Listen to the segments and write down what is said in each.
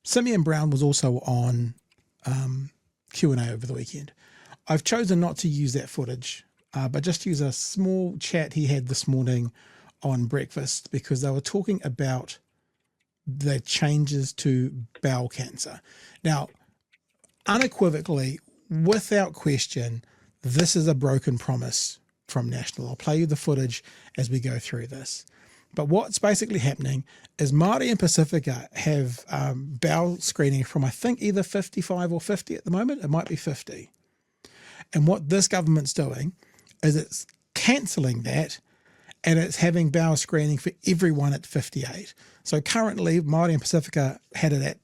Simeon Brown was also on Q&A over the weekend. I've chosen not to use that footage, but just use a small chat he had this morning on breakfast, because they were talking about the changes to bowel cancer. Now, unequivocally, without question, this is a broken promise from National. I'll play you the footage as we go through this. But what's basically happening is Māori and Pasifika have bowel screening from, I think, either 55 or 50 at the moment. It might be 50. And what this government's doing is it's cancelling that, and it's having bowel screening for everyone at 58. So currently, Maori and Pasifika had it at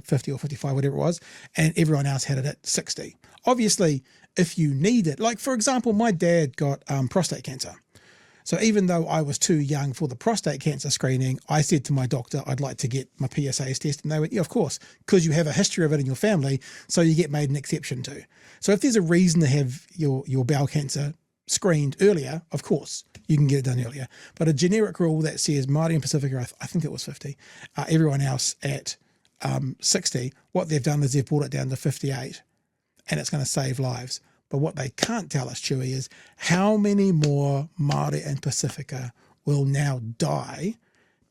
50 or 55, whatever it was, and everyone else had it at 60. Obviously, if you need it, like for example, my dad got prostate cancer. So even though I was too young for the prostate cancer screening, I said to my doctor, I'd like to get my PSAs tested. And they went, yeah, of course, because you have a history of it in your family, so you get made an exception to. So if there's a reason to have your bowel cancer screened earlier, of course, you can get it done earlier. But a generic rule that says Māori and Pasifika, I think it was 50, everyone else at 60, what they've done is they've brought it down to 58, and it's going to save lives. But what they can't tell us, Chewie, is how many more Māori and Pasifika will now die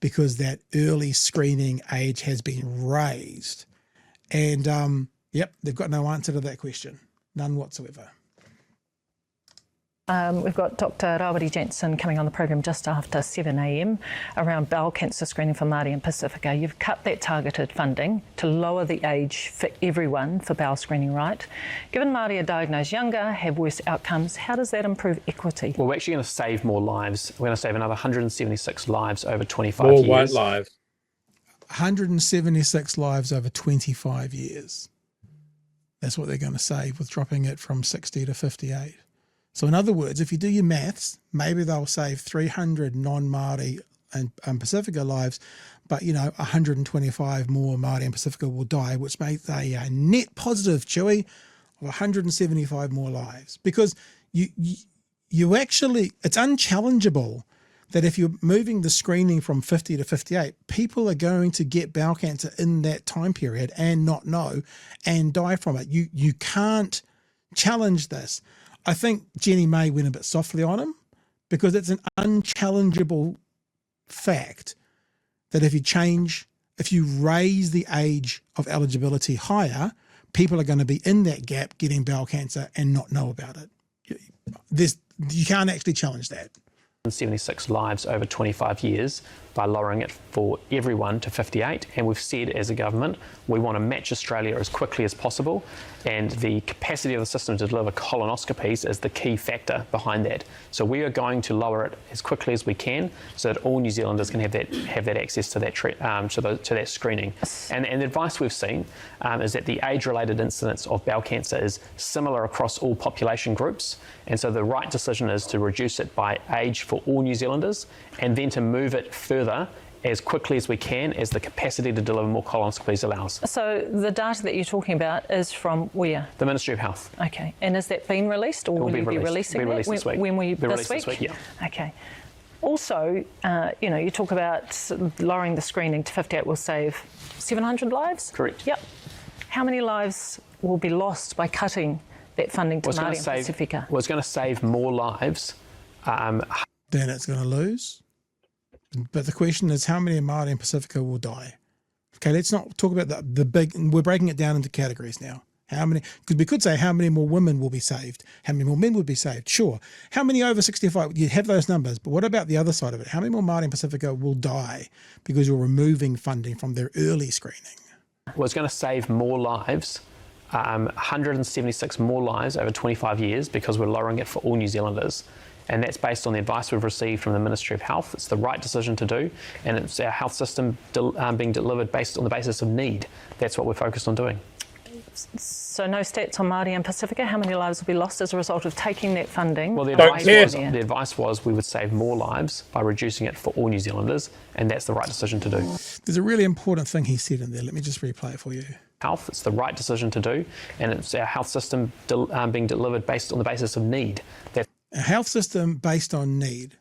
because that early screening age has been raised. And, yep, they've got no answer to that question, none whatsoever. We've got Dr. Rawiri Jansen coming on the program just after 7 a.m. around bowel cancer screening for Māori and Pasifika. You've cut that targeted funding to lower the age for everyone for bowel screening, right? Given Māori are diagnosed younger, have worse outcomes, how does that improve equity? Well, we're actually going to save more lives. We're going to save another 176 lives over 25 more years. white lives. 176 lives over 25 years. That's what they're going to save with dropping it from 60 to 58. So in other words, if you do your maths, maybe they'll save 300 non-Māori and Pasifika lives, but 125 more Māori and Pasifika will die, which makes a net positive, Chewie, of 175 more lives. Because you actually, it's unchallengeable that if you're moving the screening from 50 to 58, people are going to get bowel cancer in that time period and not know and die from it. You can't challenge this. I think Jenny May went a bit softly on him, because it's an unchallengeable fact that if you raise the age of eligibility higher, people are going to be in that gap getting bowel cancer and not know about it. You can't actually challenge that. 76 lives over 25 years by lowering it for everyone to 58, and we've said as a government we want to match Australia as quickly as possible, and the capacity of the system to deliver colonoscopies is the key factor behind that. So we are going to lower it as quickly as we can so that all New Zealanders can have that access to that to that screening. And the advice we've seen is that the age-related incidence of bowel cancer is similar across all population groups, and so the right decision is to reduce it by age for all New Zealanders, and then to move it further as quickly as we can as the capacity to deliver more colonoscopies allows. So the data that you're talking about is from where? The Ministry of Health. Okay, and has that been released, or will you be releasing it? Released this week. When will you, be this released week? This week, yeah. Okay. Also, you talk about lowering the screening to 58 will save 700 lives? Correct. Yep. How many lives will be lost by cutting that funding to Māori and Pasifika? Well, it's going to save more lives. Then it's going to lose. But the question is, how many Māori and Pasifika will die? Okay, let's not talk about the big. We're breaking it down into categories now. How many? Because we could say how many more women will be saved, how many more men would be saved. Sure. How many over 65? You have those numbers, but what about the other side of it? How many more Māori and Pasifika will die because you're removing funding from their early screening? Well, it's going to save more lives. 176 more lives over 25 years because we're lowering it for all New Zealanders. And that's based on the advice we've received from the Ministry of Health. It's the right decision to do, and it's our health system being delivered based on the basis of need. That's what we're focused on doing. So no stats on Māori and Pasifika? How many lives will be lost as a result of taking that funding? Well, the advice was we would save more lives by reducing it for all New Zealanders, and that's the right decision to do. There's a really important thing he said in there. Let me just replay it for you. Health, it's the right decision to do, and it's our health system being delivered based on the basis of need. A health system based on need.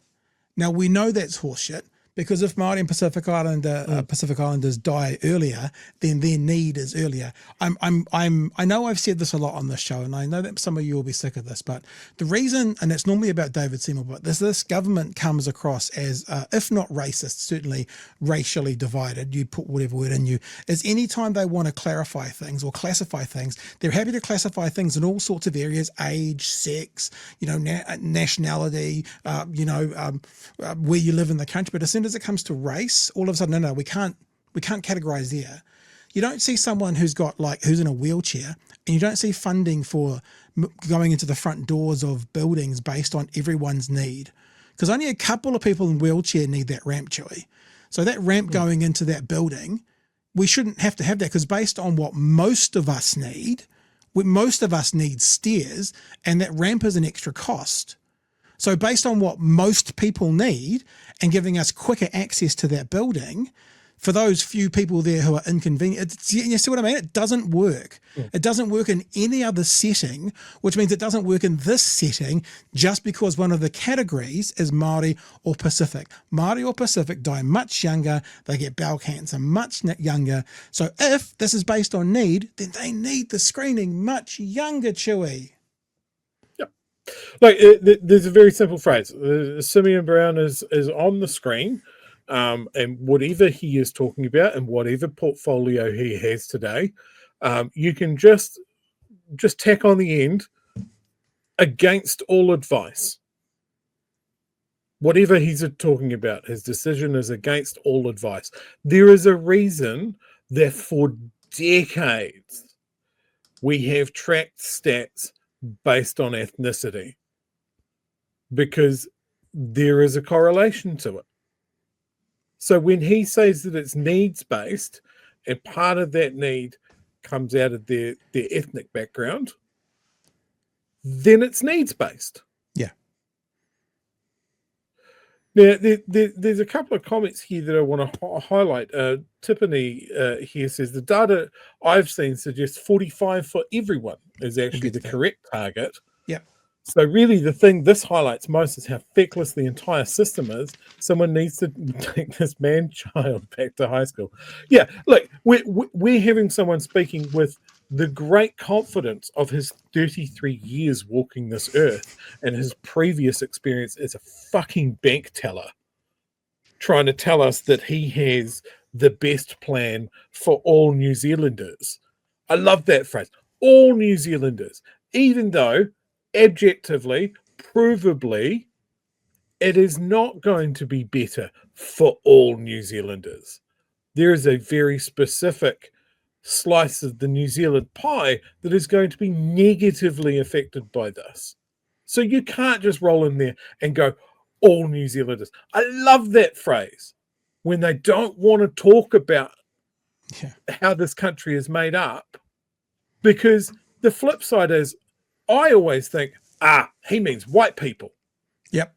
Now, we know that's horseshit, Because if Maori and Pacific Islanders die earlier, then their need is earlier. I know I've said this a lot on this show, and I know that some of you will be sick of this, but the reason, and it's normally about David Seymour, but this government comes across as, if not racist, certainly racially divided. You put whatever word in you. Is anytime they want to clarify things or classify things, they're happy to classify things in all sorts of areas: age, sex, nationality, where you live in the country. But as soon as it comes to race, all of a sudden, no, we can't categorize there. You don't see someone who's in a wheelchair, and you don't see funding for going into the front doors of buildings based on everyone's need, because only a couple of people in wheelchair need that ramp, Chewie. So that ramp going into that building, we shouldn't have to have that, because based on what most of us need stairs, and that ramp is an extra cost. So based on what most people need and giving us quicker access to that building, for those few people there who are inconvenient, you see what I mean? It doesn't work. It doesn't work in any other setting, which means it doesn't work in this setting just because one of the categories is Māori or Pacific. Māori or Pacific die much younger. They get bowel cancer much younger. So if this is based on need, then they need the screening much younger, Chewie. Like, there's a very simple phrase. Simeon Brown is on the screen, and whatever he is talking about and whatever portfolio he has today, you can just tack on the end, against all advice. Whatever he's talking about, his decision is against all advice. There is a reason that for decades we have tracked stats based on ethnicity, because there is a correlation to it. So when he says that it's needs-based, and part of that need comes out of their ethnic background, then it's needs-based. Yeah. Now, there's a couple of comments here that I want to highlight. Tiffany here says, the data I've seen suggests 45 for everyone is actually the correct target. Yeah. So really the thing this highlights most is how feckless the entire system is. Someone needs to take this man-child back to high school. Yeah, look, we're having someone speaking with the great confidence of his 33 years walking this earth and his previous experience as a fucking bank teller, trying to tell us that he has the best plan for all New Zealanders. I love that phrase, all New Zealanders, even though objectively, provably, it is not going to be better for all New Zealanders. There is a very specific slice of the New Zealand pie that is going to be negatively affected by this. So you can't just roll in there and go, all New Zealanders. I love that phrase when they don't want to talk about how this country is made up, because the flip side is, I always think, he means white people. Yep.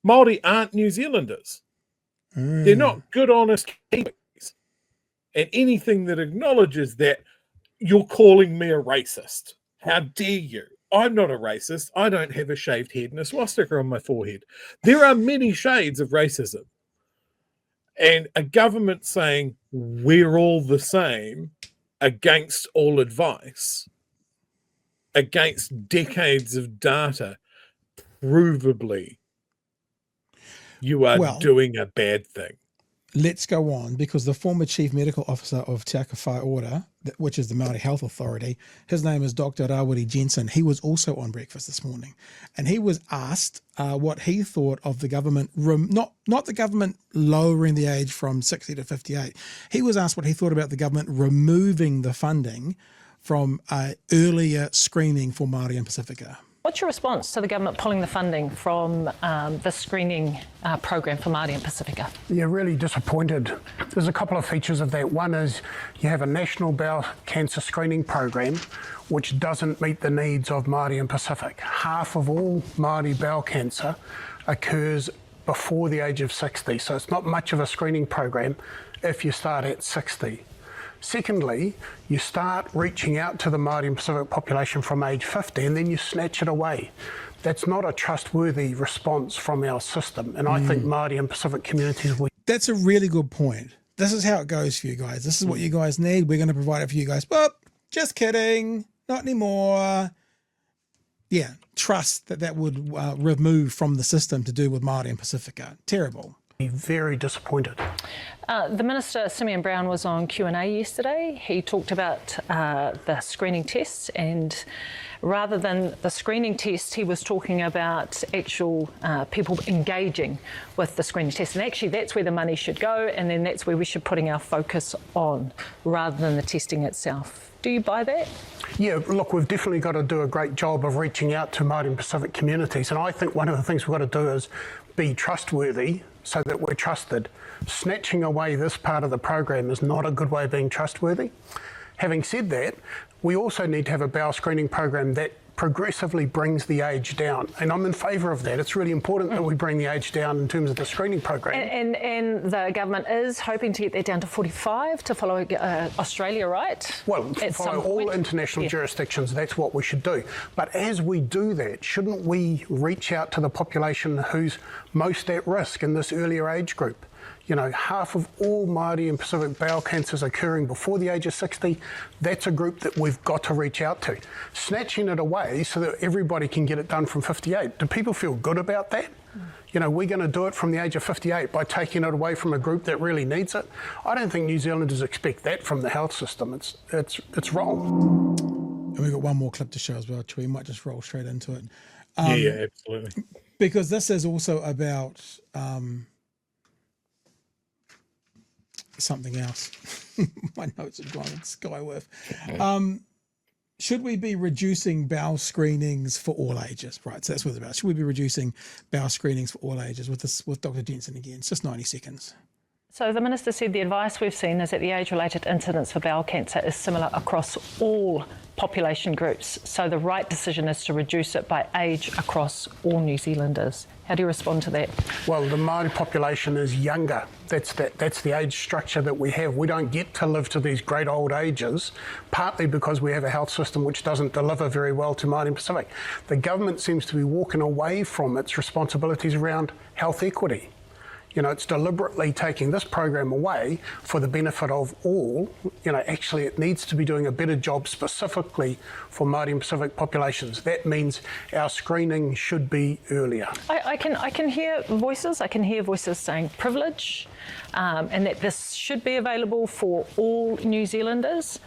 Māori aren't New Zealanders. They're not good, honest Kiwis. And anything that acknowledges that, you're calling me a racist. How dare you? I'm not a racist. I don't have a shaved head and a swastika on my forehead. There are many shades of racism. And a government saying, we're all the same, against all advice, against decades of data, provably, you are doing a bad thing. Let's go on, because the former Chief Medical Officer of Te Aka Whai Ora, which is the Māori Health Authority, his name is Dr. Jansen. He was also on breakfast this morning, and he was asked what he thought of the government, not the government lowering the age from 60 to 58. He was asked what he thought about the government removing the funding from earlier screening for Māori and Pasifika. What's your response to the government pulling the funding from the screening program for Māori and Pasifika? Yeah, really disappointed. There's a couple of features of that. One is you have a national bowel cancer screening program which doesn't meet the needs of Māori and Pacific. Half of all Māori bowel cancer occurs before the age of 60, so it's not much of a screening program if you start at 60. Secondly, you start reaching out to the Māori and Pacific population from age 50 and then you snatch it away. that's not a trustworthy response from our system. And I think Māori and Pacific communities will. That's a really good point. This is how it goes for you guys. This is what you guys need. We're going to provide it for you guys. But just kidding. Not anymore. Yeah. Trust that would remove from the system to do with Māori and Pasifika. Terrible. Very disappointed. The Minister, Simeon Brown, was on Q&A yesterday. He talked about the screening tests, and rather than the screening test, he was talking about actual people engaging with the screening test. And actually, that's where the money should go, and then that's where we should putting our focus on, rather than the testing itself. Do you buy that? Yeah, look, we've definitely got to do a great job of reaching out to Māori and Pacific communities. And I think one of the things we've got to do is be trustworthy so that we're trusted. Snatching away this part of the program is not a good way of being trustworthy. Having said that, we also need to have a bowel screening program that progressively brings the age down. And I'm in favour of that. It's really important that we bring the age down in terms of the screening program. And the government is hoping to get that down to 45 to follow Australia, right? Well, follow all international jurisdictions, that's what we should do. But as we do that, shouldn't we reach out to the population who's most at risk in this earlier age group? You know, half of all Māori and Pacific bowel cancers occurring before the age of 60, that's a group that we've got to reach out to. Snatching it away so that everybody can get it done from 58. Do people feel good about that? You know, we're going to do it from the age of 58 by taking it away from a group that really needs it. I don't think New Zealanders expect that from the health system. It's wrong. And we've got one more clip to show as well, Chewie. We might just roll straight into it. Yeah, absolutely. Because this is also about something else. My notes are gone skyward. Should we be reducing bowel screenings for all ages? Right, so that's what it's about. Should we be reducing bowel screenings for all ages with Dr. Jansen again? It's just 90 seconds. So the Minister said the advice we've seen is that the age-related incidence for bowel cancer is similar across all population groups. So the right decision is to reduce it by age across all New Zealanders. How do you respond to that? Well, the Māori population is younger. That's the age structure that we have. We don't get to live to these great old ages, partly because we have a health system which doesn't deliver very well to Māori and Pacific. The government seems to be walking away from its responsibilities around health equity. You know, it's deliberately taking this program away for the benefit of all. You know, actually it needs to be doing a better job specifically for Māori and Pacific populations. That means our screening should be earlier. I can hear voices. I can hear voices saying privilege, and that this should be available for all New Zealanders.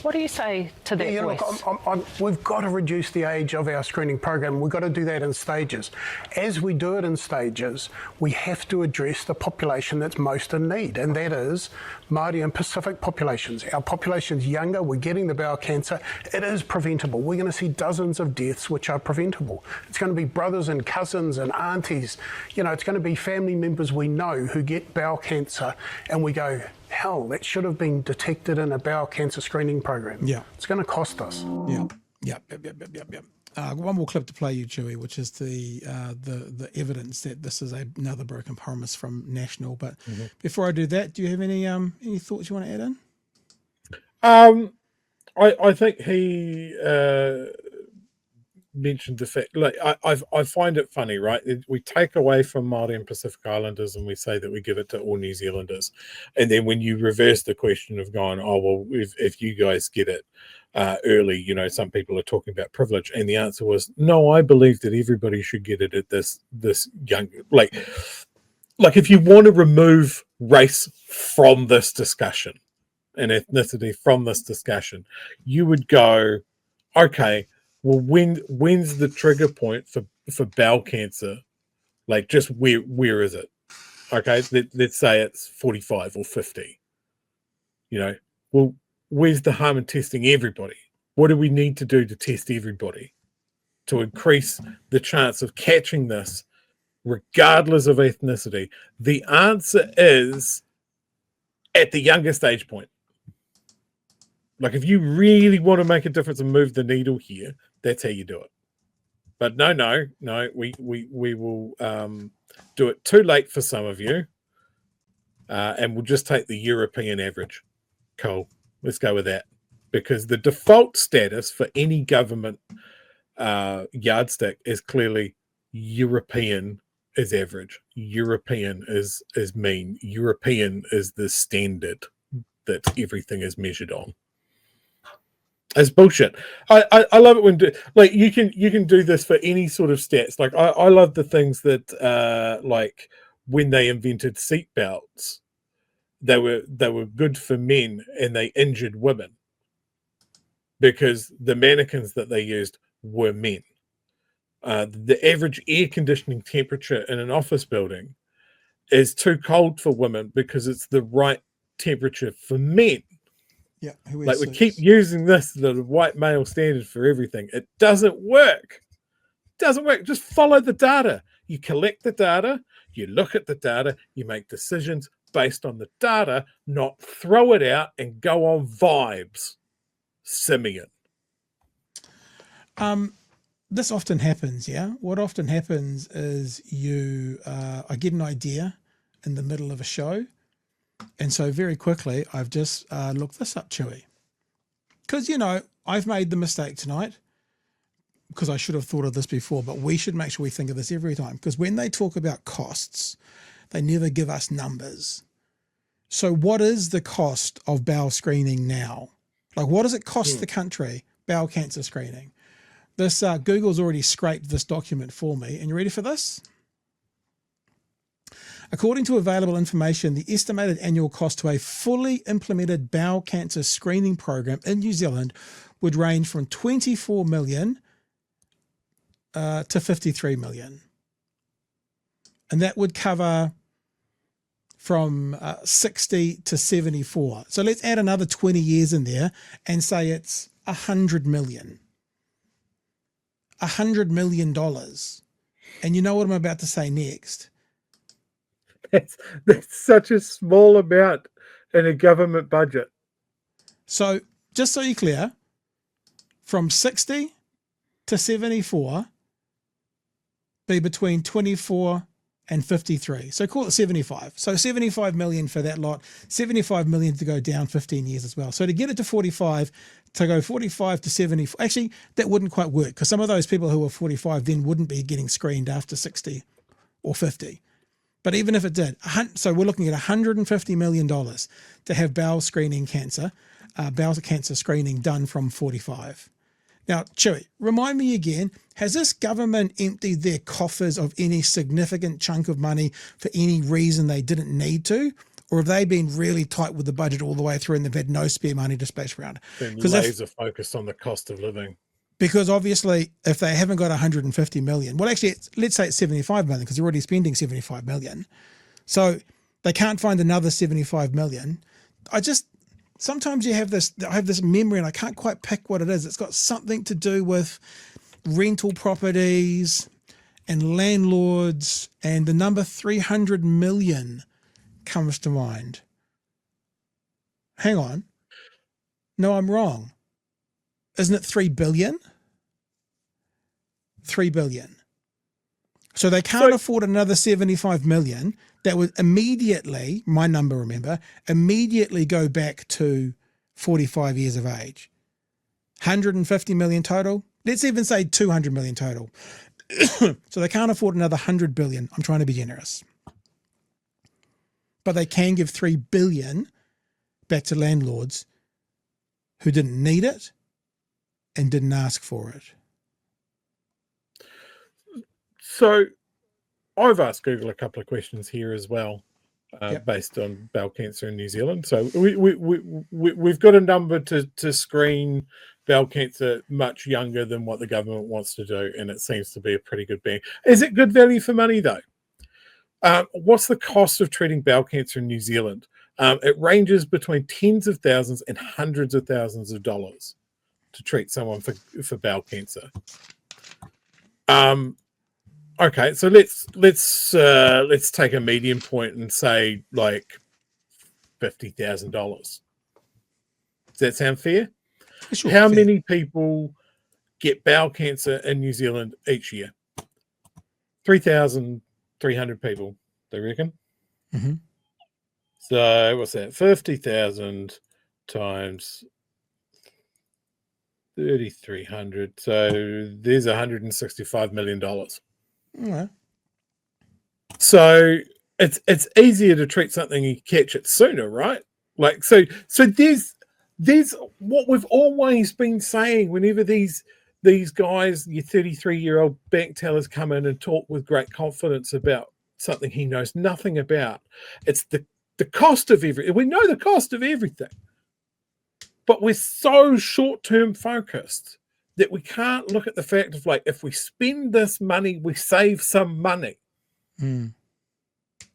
What do you say to that voice? Look, we've got to reduce the age of our screening program. We've got to do that in stages. As we do it in stages, we have to address the population that's most in need, and that is Māori and Pacific populations. Our population's younger, we're getting the bowel cancer. It is preventable. We're going to see dozens of deaths which are preventable. It's going to be brothers and cousins and aunties. You know, it's going to be family members we know who get bowel cancer, and we go, hell, that should have been detected in a bowel cancer screening program. Yeah. It's going to cost us. Yep. One more clip to play you, Chewie, which is the evidence that this is another broken promise from National. But before I do that, do you have any thoughts you want to add in? I think he mentioned the fact, like, I find it funny, right? We take away from Māori and Pacific Islanders and we say that we give it to all New Zealanders. And then when you reverse the question of going, oh, well, if you guys get it early, you know, some people are talking about privilege. And the answer was, no, I believe that everybody should get it at this young, like if you want to remove race from this discussion and ethnicity from this discussion, you would go, okay, well, when's the trigger point for bowel cancer? Like, just where is it? Okay, let's say it's 45 or 50. You know, well, where's the harm in testing everybody? What do we need to do to test everybody to increase the chance of catching this, regardless of ethnicity? The answer is at the youngest age point. Like, if you really want to make a difference and move the needle here, that's how you do it. But no, we will do it too late for some of you, and we'll just take the European average. Cool. Let's go with that. Because the default status for any government yardstick is clearly European is average. European is mean. European is the standard that everything is measured on. It's bullshit. I love it when like you can do this for any sort of stats. Like I love the things that like when they invented seat belts, they were good for men and they injured women because the mannequins that they used were men. The average air conditioning temperature in an office building is too cold for women because it's the right temperature for men. Yeah, like we keep using this, the white male standard for everything. It doesn't work. It doesn't work. Just follow the data. You collect the data, you look at the data, you make decisions based on the data, not throw it out and go on vibes. Simeon. This often happens, yeah? What often happens is I get an idea in the middle of a show, and so very quickly I've just looked this up, Chewie. Because, I've made the mistake tonight, because I should have thought of this before, but we should make sure we think of this every time, because when they talk about costs, they never give us numbers. So what is the cost of bowel screening now? Like, what does it cost the country, bowel cancer screening? This Google's already scraped this document for me. And you ready for this? According to available information, the estimated annual cost to a fully implemented bowel cancer screening program in New Zealand would range from 24 million to 53 million. And that would cover from 60 to 74. So let's add another 20 years in there and say it's 100 million. $100 million. And you know what I'm about to say next? That's such a small amount in a government budget. So just so you're clear, from 60 to 74 be between 24 and 53. So call it 75. So 75 million for that lot, 75 million to go down 15 years as well. So to get it to 45, to go 45 to 74, actually, that wouldn't quite work because some of those people who are 45 then wouldn't be getting screened after 60 or 50. But even if it did, so we're looking at $150 million to have bowel cancer screening done from 45. Now, Chewie, remind me again, has this government emptied their coffers of any significant chunk of money for any reason they didn't need to? Or have they been really tight with the budget all the way through and they've had no spare money to splash around? Been laser focused on the cost of living. Because obviously, if they haven't got 150 million, well, actually, let's say it's 75 million because they're already spending 75 million. So they can't find another 75 million. Sometimes I have this memory and I can't quite pick what it is. It's got something to do with rental properties and landlords, and the number 300 million comes to mind. Hang on. No, I'm wrong. Isn't it 3 billion? 3 billion. So they can't afford another 75 million. That would immediately, my number, remember, immediately go back to 45 years of age. 150 million total. Let's even say 200 million total. So they can't afford another 100 billion. I'm trying to be generous. But they can give 3 billion back to landlords who didn't need it and didn't ask for it. So I've asked Google a couple of questions here as well, based on bowel cancer in New Zealand. So we've got a number to screen bowel cancer much younger than what the government wants to do, and it seems to be a pretty good bang. Is it good value for money though? What's the cost of treating bowel cancer in New Zealand? It ranges between tens of thousands and hundreds of thousands of dollars to treat someone for bowel cancer. Okay, so let's take a median point and say like $50,000. Does that sound fair? Sure, How fair. many people get bowel cancer in New Zealand each year? 3,300 people, they reckon. Mm-hmm. So what's that? 50,000 times 3,300. So there's $165 million. Yeah. So it's easier to treat something and catch it sooner, right? Like so there's what we've always been saying whenever these guys, your 33-year-old bank tellers, come in and talk with great confidence about something he knows nothing about. It's the cost of everything. We know the cost of everything, but we're so short-term focused that we can't look at the fact of, like, if we spend this money, we save some money. Mm.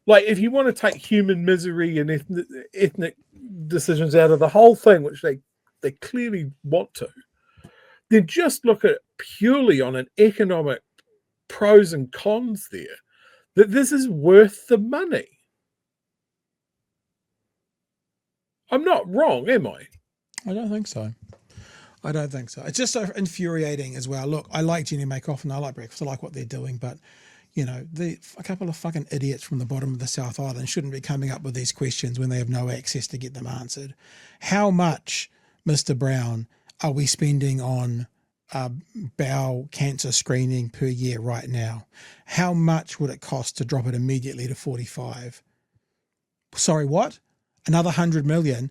Like, if you want to take human misery and ethnic decisions out of the whole thing, which they clearly want to, then just look at it purely on an economic pros and cons there, that this is worth the money. I'm not wrong, am I? I don't think so. I don't think so. It's just so infuriating as well. Look, I like Jenny Makeoff and I like Breakfast. I like what they're doing, but you know, a couple of fucking idiots from the bottom of the South Island shouldn't be coming up with these questions when they have no access to get them answered. How much, Mr. Brown, are we spending on bowel cancer screening per year right now? How much would it cost to drop it immediately to 45? Sorry, what? Another 100 million?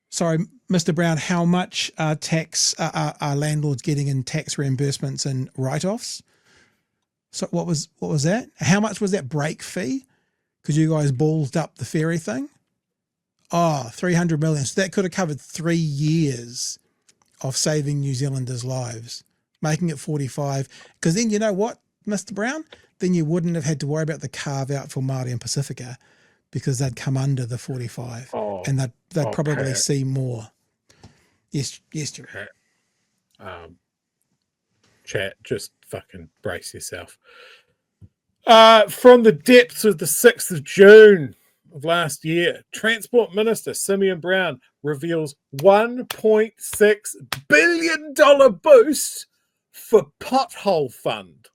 Sorry, Mr. Brown, how much tax are landlords getting in tax reimbursements and write-offs? So what was that? How much was that break fee? Because you guys ballsed up the ferry thing? Oh, 300 million. So that could have covered 3 years of saving New Zealanders' lives, making it 45. Because then, you know what, Mr. Brown? Then you wouldn't have had to worry about the carve out for Maori and Pasifika, because they'd come under the 45 and they'd probably Pat. see more. Yes, Chewie. Chat, just fucking brace yourself. From the depths of the 6th of June of last year, Transport Minister Simeon Brown reveals $1.6 billion boost for pothole fund.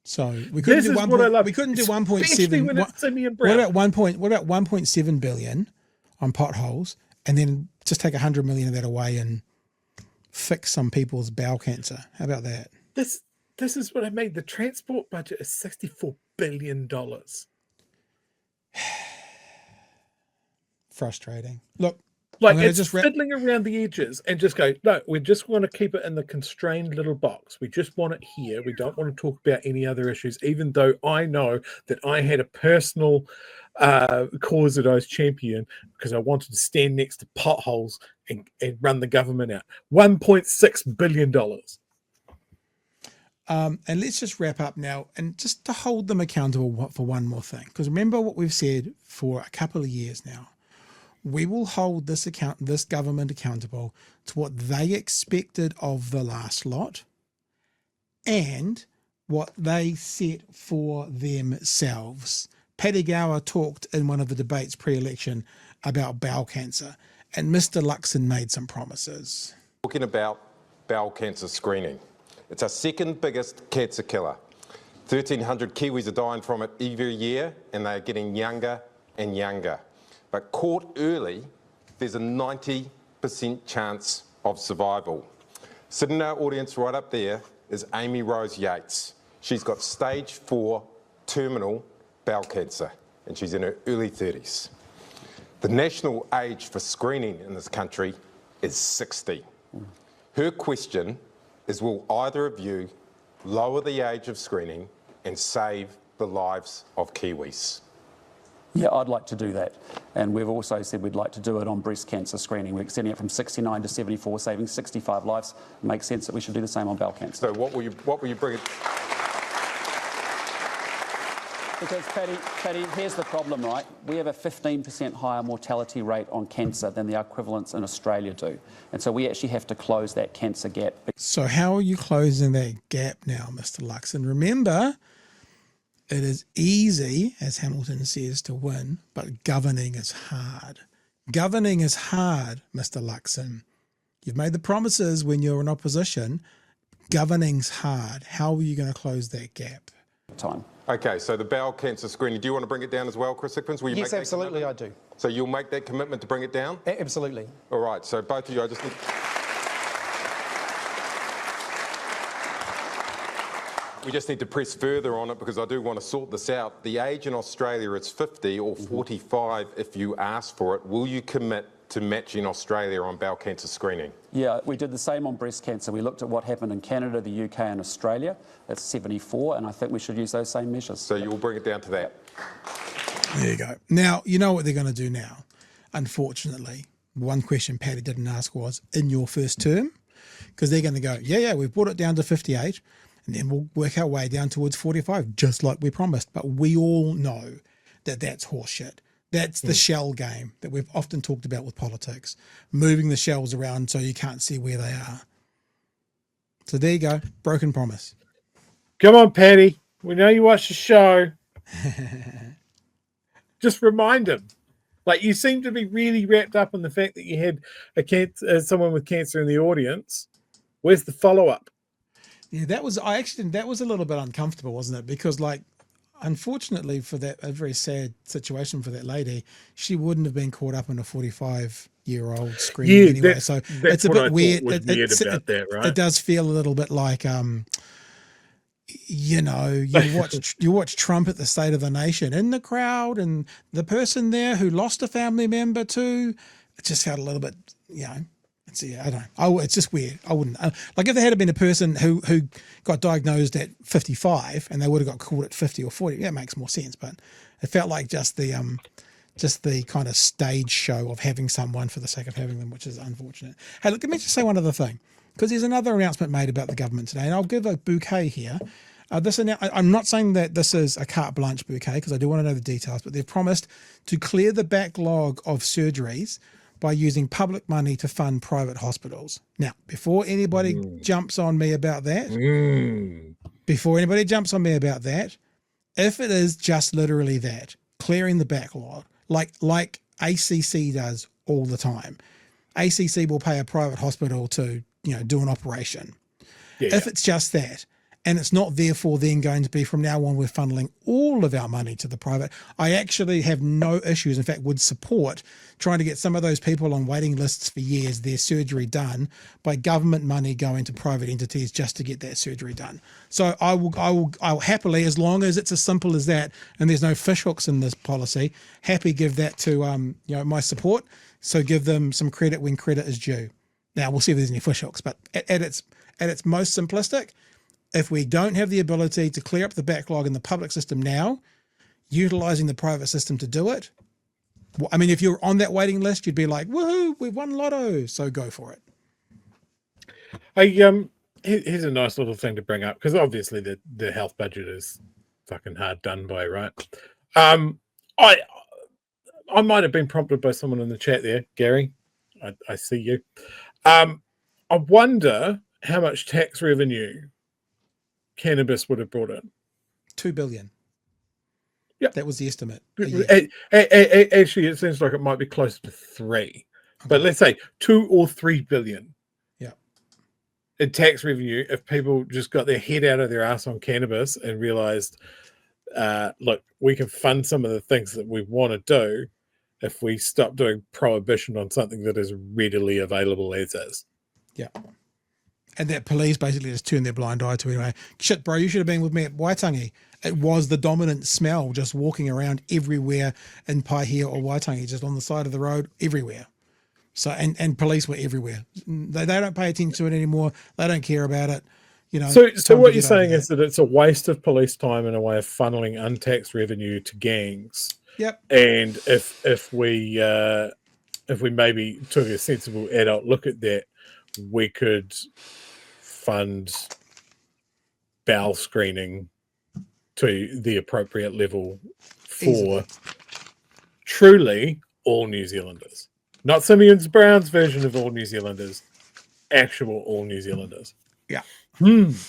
So we couldn't This do is what I love. we couldn't do Especially 1.7. when it's Simeon Brown. What about 1.7 billion on potholes, and then just take 100 million of that away and fix some people's bowel cancer? How about that? This is what I mean. The transport budget is $64 billion. Frustrating. Look, Like, I'm gonna it's just fiddling around the edges and just go, no, we just want to keep it in the constrained little box. We just want it here. We don't want to talk about any other issues, even though I know that I had a personal cause that I was champion because I wanted to stand next to potholes and run the government out. $1.6 billion. and let's just wrap up now, and just to hold them accountable for one more thing, because remember what we've said for a couple of years now. We will hold this government accountable to what they expected of the last lot and what they set for themselves. Paddy Gower talked in one of the debates pre-election about bowel cancer, and Mr. Luxon made some promises. Talking about bowel cancer screening. It's our second biggest cancer killer. 1,300 Kiwis are dying from it every year, and they are getting younger and younger. But caught early, there's a 90% chance of survival. Sitting in our audience right up there is Amy Rose Yates. She's got stage 4 terminal bowel cancer, and she's in her early 30s. The national age for screening in this country is 60. Her question is, will either of you lower the age of screening and save the lives of Kiwis? Yeah, I'd like to do that. And we've also said we'd like to do it on breast cancer screening. We're extending it from 69 to 74, saving 65 lives. It makes sense that we should do the same on bowel cancer. So what will you bring it? Because, Paddy, here's the problem, right? We have a 15% higher mortality rate on cancer than the equivalents in Australia do. And so we actually have to close that cancer gap. So how are you closing that gap now, Mr. Luxon? Remember, it is easy, as Hamilton says, to win, but governing is hard. Governing is hard, Mr. Luxon. You've made the promises when you're in opposition. Governing's hard. How are you going to close that gap? Time. Okay, so the bowel cancer screening, do you want to bring it down as well, Chris Hickmans? Yes, absolutely, I do. So you'll make that commitment to bring it down? Absolutely. All right, so both of you, I just need... We just need to press further on it because I do want to sort this out. The age in Australia is 50 or 45 if you ask for it. Will you commit to matching Australia on bowel cancer screening? Yeah, we did the same on breast cancer. We looked at what happened in Canada, the UK and Australia. It's 74, and I think we should use those same measures. So you'll bring it down to that? There you go. Now, you know what they're going to do now. Unfortunately, one question Patty didn't ask was, in your first term? Because they're going to go, yeah, we've brought it down to 58, and then we'll work our way down towards 45, just like we promised. But we all know that that's horseshit. That's the shell game that we've often talked about with politics, moving the shells around so you can't see where they are. So there you go, broken promise. Come on, Patty. We know you watch the show. Just remind him. Like, you seem to be really wrapped up in the fact that you had someone with cancer in the audience. Where's the follow-up? Yeah, that was a little bit uncomfortable, wasn't it? Because, like, unfortunately for that, a very sad situation for that lady, she wouldn't have been caught up in a 45-year-old screening anyway. So it's a bit weird. It does feel a little bit like, you watch Trump at the State of the Nation in the crowd, and the person there who lost a family member too. It just felt a little bit, I don't know. It's just weird. I wouldn't like if there had been a person who got diagnosed at 55 and they would have got caught at 50 or 40. That makes more sense. But it felt like just the kind of stage show of having someone for the sake of having them, which is unfortunate. Hey, look, let me just say one other thing, because there's another announcement made about the government today, and I'll give a bouquet here. I'm not saying that this is a carte blanche bouquet, because I do want to know the details, but they've promised to clear the backlog of surgeries by using public money to fund private hospitals. Now, before anybody jumps on me about that, if it is just literally that, clearing the backlog, like ACC does all the time, ACC will pay a private hospital to, do an operation. Yeah. If it's just that, and it's not therefore then going to be from now on we're funneling all of our money to the private, I actually have no issues. In fact, would support trying to get some of those people on waiting lists for years, their surgery done by government money going to private entities just to get that surgery done. So I'll happily, as long as it's as simple as that and there's no fishhooks in this policy, happy give that to my support. So give them some credit when credit is due. Now we'll see if there's any fishhooks, but at its most simplistic, if we don't have the ability to clear up the backlog in the public system now, utilizing the private system to do it, I mean, if you're on that waiting list, you'd be like, woohoo, we've won lotto, so go for it. Hey, here's a nice little thing to bring up, because obviously the health budget is fucking hard done by, right? I might have been prompted by someone in the chat there, Gary. I see you. I wonder how much tax revenue cannabis would have brought in. 2 billion. Yeah, that was the estimate. Actually, it seems like it might be closer to 3, okay. But let's say 2 or 3 billion. Yeah, in tax revenue if people just got their head out of their ass on cannabis and realized, look, we can fund some of the things that we want to do if we stop doing prohibition on something that is readily available as is. Yeah. And that police basically just turned their blind eye to anyway. Shit, bro, you should have been with me at Waitangi. It was the dominant smell just walking around everywhere in Paihia or Waitangi, just on the side of the road, everywhere. So, and police were everywhere. They don't pay attention to it anymore. They don't care about it. So what you're saying is that it's a waste of police time and a way of funneling untaxed revenue to gangs. Yep. And if we maybe took a sensible adult look at that, we could fund bowel screening to the appropriate level for truly all New Zealanders. Not Simeon Brown's version of all New Zealanders, actual all New Zealanders. Yeah. Interesting.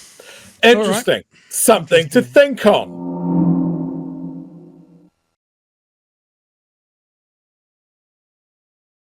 Right. Something to think on.